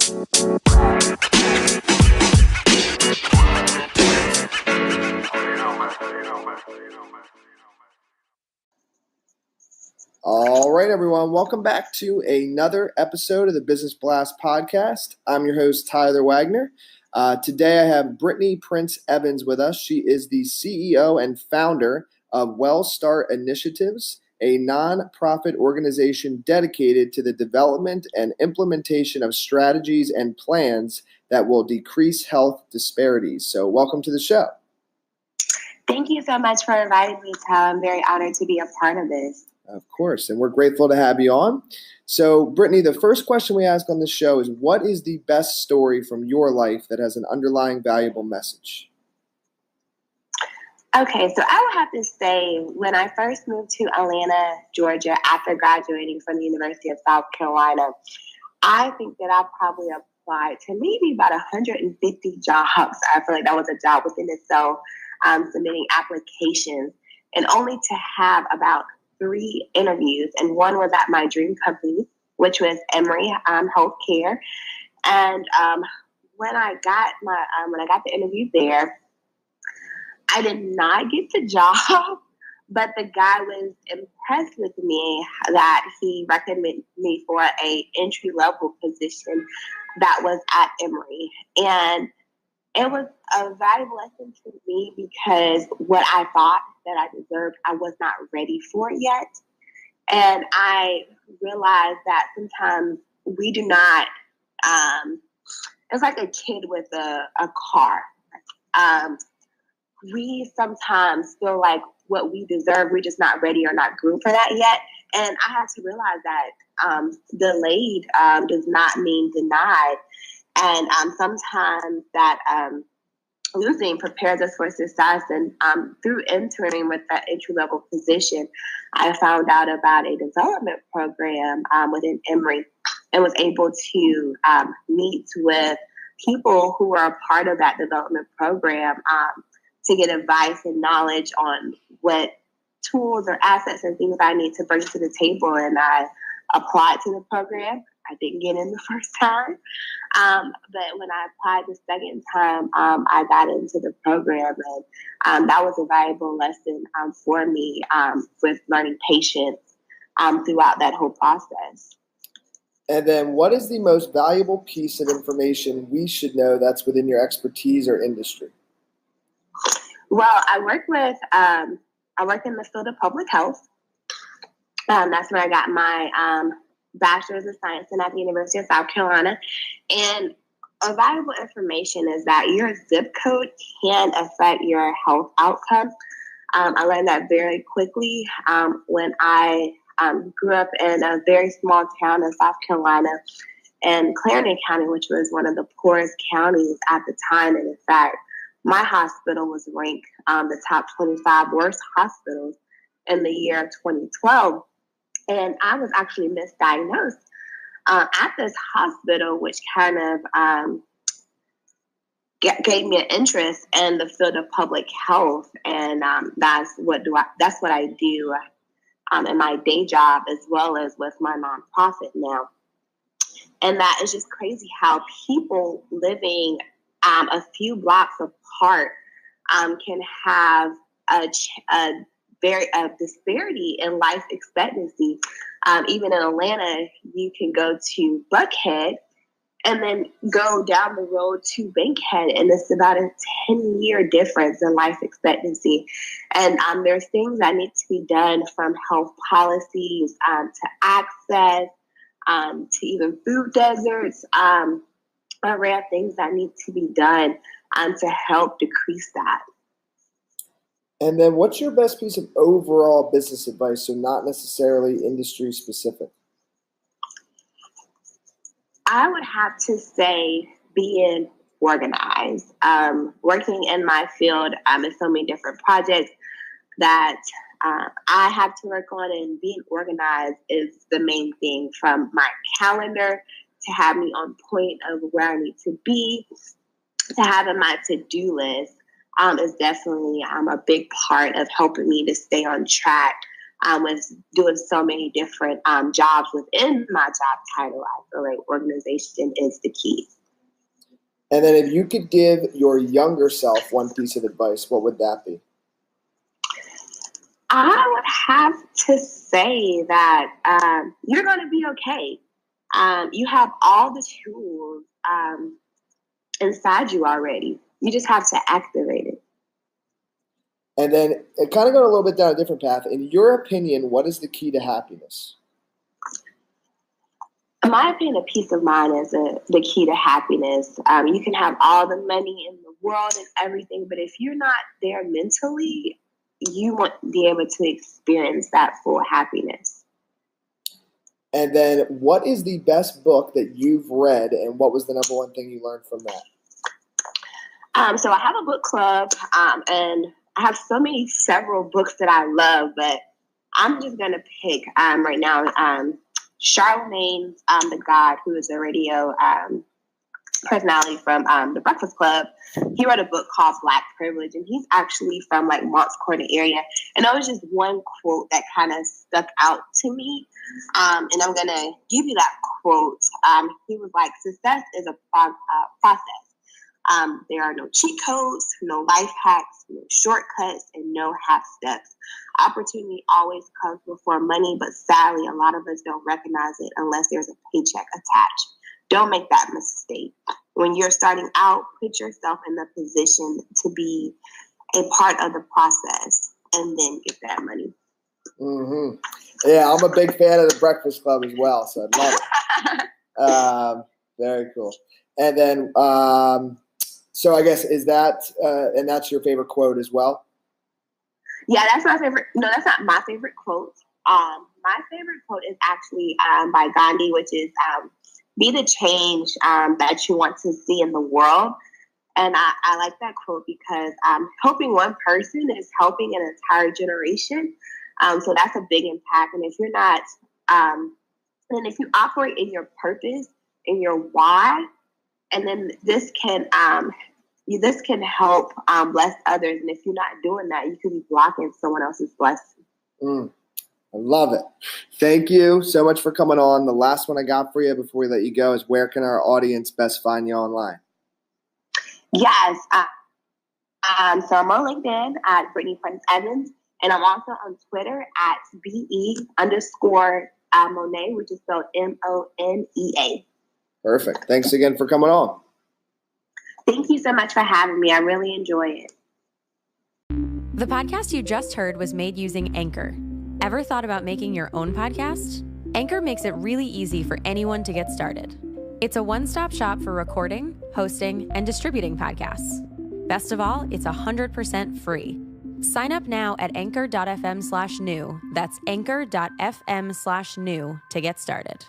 All right, everyone. Welcome back to another episode of the Business Blast podcast. I'm your host, Tyler Wagner. Today I have Brittany Prince Evans with us. She is the CEO and founder of WellStart Initiatives, a nonprofit organization dedicated to the development and implementation of strategies and plans that will decrease health disparities. So welcome to the show. Thank you so much for inviting me, Tyler. I'm very honored to be a part of this. Of course, and we're grateful to have you on. So, Brittany, the first question we ask on this show is, what is the best story from your life that has an underlying valuable message? Okay, so I would have to say when I first moved to Atlanta, Georgia, after graduating from the University of South Carolina, I think that I probably applied to maybe about 150 jobs. I feel like that was a job within itself, submitting applications, and only to have about 3 interviews, and one was at my dream company, which was Emory Healthcare. And when I got the interview there, I did not get the job, but the guy was impressed with me that he recommended me for a entry-level position that was at Emory. And it was a valuable lesson to me because what I thought that I deserved, I was not ready for yet. And I realized that sometimes we do not, it's like a kid with a car. We sometimes feel like what we deserve, we're just not ready or not groomed for that yet. And I had to realize that delayed does not mean denied. And sometimes that losing prepares us for success. And through interning with that entry-level position, I found out about a development program within Emory and was able to meet with people who are a part of that development program to get advice and knowledge on what tools or assets and things I need to bring to the table. And I applied to the program. I didn't get in the first time. But when I applied the second time, I got into the program. And that was a valuable lesson for me with learning patience throughout that whole process. And then what is the most valuable piece of information we should know that's within your expertise or industry? Well, I work in the field of public health. That's where I got my Bachelor's of Science at the University of South Carolina. And a valuable information is that your zip code can affect your health outcome. I learned that very quickly when I grew up in a very small town in South Carolina, in Clarendon County, which was one of the poorest counties at the time. And in fact, my hospital was ranked the top 25 worst hospitals in the year 2012. And I was actually misdiagnosed at this hospital, which kind of gave me an interest in the field of public health. And that's what I do in my day job as well as with my nonprofit now. And that is just crazy how people living a few blocks apart can have a disparity in life expectancy. Even in Atlanta, you can go to Buckhead and then go down the road to Bankhead, and it's about a 10-year difference in life expectancy. And there's things that need to be done, from health policies to access to even food deserts, rare things that need to be done to help decrease that. And then what's your best piece of overall business advice, so not necessarily industry specific? I would have to say being organized. Working in my field in so many different projects that I have to work on, and being organized is the main thing, from my calendar to have me on point of where I need to be, to having my to-do list is definitely a big part of helping me to stay on track with doing so many different jobs within my job title, I feel like organization is the key. And then if you could give your younger self one piece of advice, what would that be? I would have to say that you're going to be okay. You have all the tools inside you already. You just have to activate it. And then it kind of go a little bit down a different path. In your opinion, what is the key to happiness? In my opinion, a peace of mind is the key to happiness. You can have all the money in the world and everything, but if you're not there mentally, you won't be able to experience that full happiness. And then what is the best book that you've read, and what was the number one thing you learned from that? So I have a book club, and I have several books that I love, but I'm just going to pick right now Charlemagne's The God, who is a radio personality from The Breakfast Club. He wrote a book called Black Privilege, and he's actually from like Moncks Corner area. And that was just one quote that kind of stuck out to me. And I'm going to give you that quote. He was like, success is a process. There are no cheat codes, no life hacks, no shortcuts, and no half steps. Opportunity always comes before money, but sadly, a lot of us don't recognize it unless there's a paycheck attached. Don't make that mistake. When you're starting out, put yourself in the position to be a part of the process and then get that money. Mm-hmm. Yeah, I'm a big fan of The Breakfast Club as well, so I love it. Very cool. And then, so I guess is that, and that's your favorite quote as well? Yeah, that's my favorite. No, that's not my favorite quote. My favorite quote is actually by Gandhi, which is be the change that you want to see in the world. And I like that quote because helping one person is helping an entire generation. So that's a big impact. And if you're not, and if you operate in your purpose, in your why, and then this can help bless others. And if you're not doing that, you could be blocking someone else's blessing. I love it. Thank you so much for coming on. The last one I got for you before we let you go is, where can our audience best find you online? Yes. So I'm on LinkedIn at Brittany Prince Evans, and I'm also on Twitter at BE_Monet, which is spelled MONEA. Perfect. Thanks again for coming on. Thank you so much for having me. I really enjoy it. The podcast you just heard was made using Anchor. Ever thought about making your own podcast? Anchor makes it really easy for anyone to get started. It's a one-stop shop for recording, hosting, and distributing podcasts. Best of all, it's 100% free. Sign up now at anchor.fm/new. That's anchor.fm/new to get started.